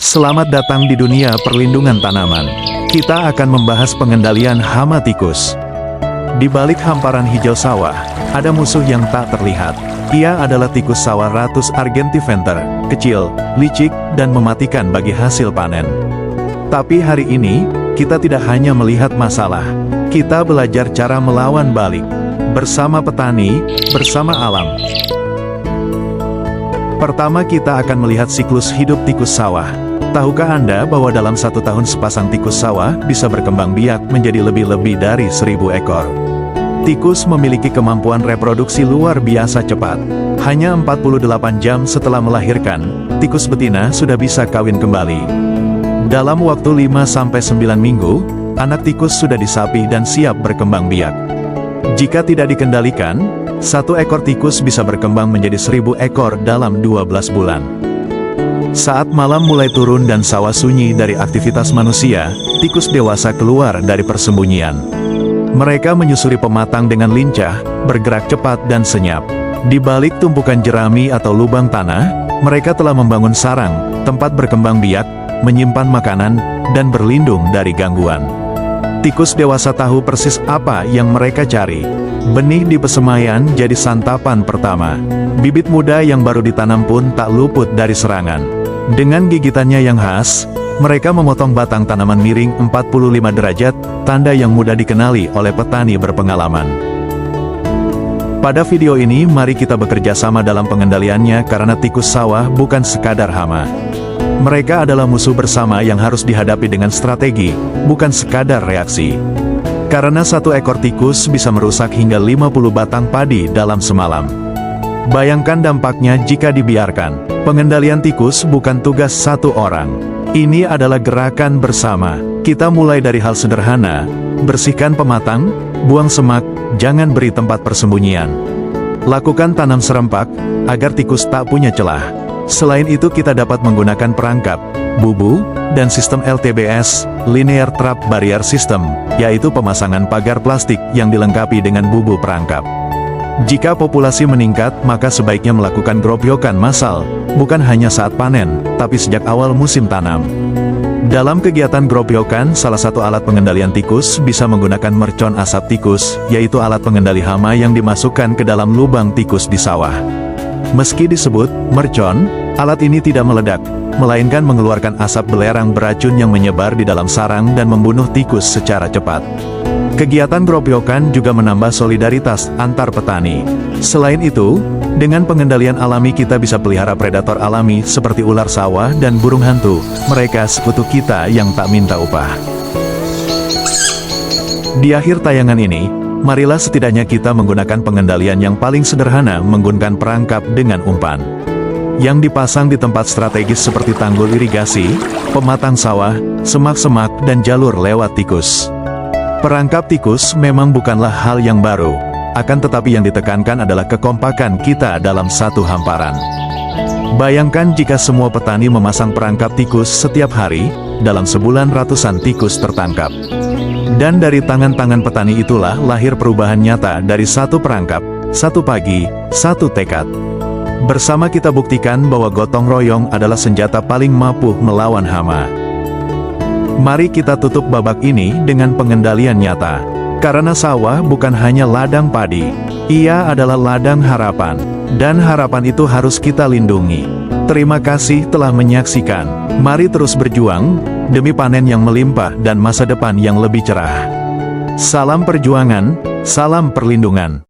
Selamat datang di dunia perlindungan tanaman. Kita akan membahas pengendalian hama tikus. Di balik hamparan hijau sawah, ada musuh yang tak terlihat. Ia adalah tikus sawah Rattus argentifenter, kecil, licik, dan mematikan bagi hasil panen. Tapi hari ini, kita tidak hanya melihat masalah. Kita belajar cara melawan balik. Bersama petani, bersama alam. Pertama kita akan melihat siklus hidup tikus sawah. Tahukah Anda bahwa dalam 1 tahun sepasang tikus sawah bisa berkembang biak menjadi lebih-lebih dari 1000 ekor? Tikus memiliki kemampuan reproduksi luar biasa cepat. Hanya 48 jam setelah melahirkan, tikus betina sudah bisa kawin kembali. Dalam waktu 5-9 minggu, anak tikus sudah disapi dan siap berkembang biak. Jika tidak dikendalikan, 1 ekor tikus bisa berkembang menjadi 1000 ekor dalam 12 bulan. Saat malam mulai turun dan sawah sunyi dari aktivitas manusia, tikus dewasa keluar dari persembunyian. Mereka menyusuri pematang dengan lincah, bergerak cepat dan senyap. Di balik tumpukan jerami atau lubang tanah, mereka telah membangun sarang, tempat berkembang biak, menyimpan makanan, dan berlindung dari gangguan. Tikus dewasa tahu persis apa yang mereka cari. Benih di pesemaian jadi santapan pertama. Bibit muda yang baru ditanam pun tak luput dari serangan. Dengan gigitannya yang khas, mereka memotong batang tanaman miring 45 derajat, tanda yang mudah dikenali oleh petani berpengalaman. Pada video ini mari kita bekerja sama dalam pengendaliannya karena tikus sawah bukan sekadar hama. Mereka adalah musuh bersama yang harus dihadapi dengan strategi, bukan sekadar reaksi. Karena 1 ekor tikus bisa merusak hingga 50 batang padi dalam semalam. Bayangkan dampaknya jika dibiarkan. Pengendalian tikus bukan tugas 1 orang. Ini adalah gerakan bersama. Kita mulai dari hal sederhana, bersihkan pematang, buang semak, jangan beri tempat persembunyian. Lakukan tanam serempak, agar tikus tak punya celah. Selain itu kita dapat menggunakan perangkap, bubu, dan sistem LTBS, Linear Trap Barrier System, yaitu pemasangan pagar plastik yang dilengkapi dengan bubu perangkap. Jika populasi meningkat, maka sebaiknya melakukan gropyokan massal, bukan hanya saat panen, tapi sejak awal musim tanam. Dalam kegiatan gropyokan, salah satu alat pengendalian tikus bisa menggunakan mercon asap tikus, yaitu alat pengendali hama yang dimasukkan ke dalam lubang tikus di sawah. Meski disebut mercon, alat ini tidak meledak, melainkan mengeluarkan asap belerang beracun yang menyebar di dalam sarang dan membunuh tikus secara cepat. Kegiatan gropyokan juga menambah solidaritas antar petani. Selain itu, dengan pengendalian alami kita bisa pelihara predator alami seperti ular sawah dan burung hantu. Mereka sekutu kita yang tak minta upah. Di akhir tayangan ini, marilah setidaknya kita menggunakan pengendalian yang paling sederhana menggunakan perangkap dengan umpan. Yang dipasang di tempat strategis seperti tanggul irigasi, pematang sawah, semak-semak, dan jalur lewat tikus. Perangkap tikus memang bukanlah hal yang baru, akan tetapi yang ditekankan adalah kekompakan kita dalam satu hamparan. Bayangkan jika semua petani memasang perangkap tikus setiap hari, dalam sebulan ratusan tikus tertangkap. Dan dari tangan-tangan petani itulah lahir perubahan nyata dari 1 perangkap, 1 pagi, 1 tekad. Bersama kita buktikan bahwa gotong royong adalah senjata paling mampu melawan hama. Mari kita tutup babak ini dengan pengendalian nyata. Karena sawah bukan hanya ladang padi, ia adalah ladang harapan. Dan harapan itu harus kita lindungi. Terima kasih telah menyaksikan. Mari terus berjuang, demi panen yang melimpah dan masa depan yang lebih cerah. Salam perjuangan, salam perlindungan.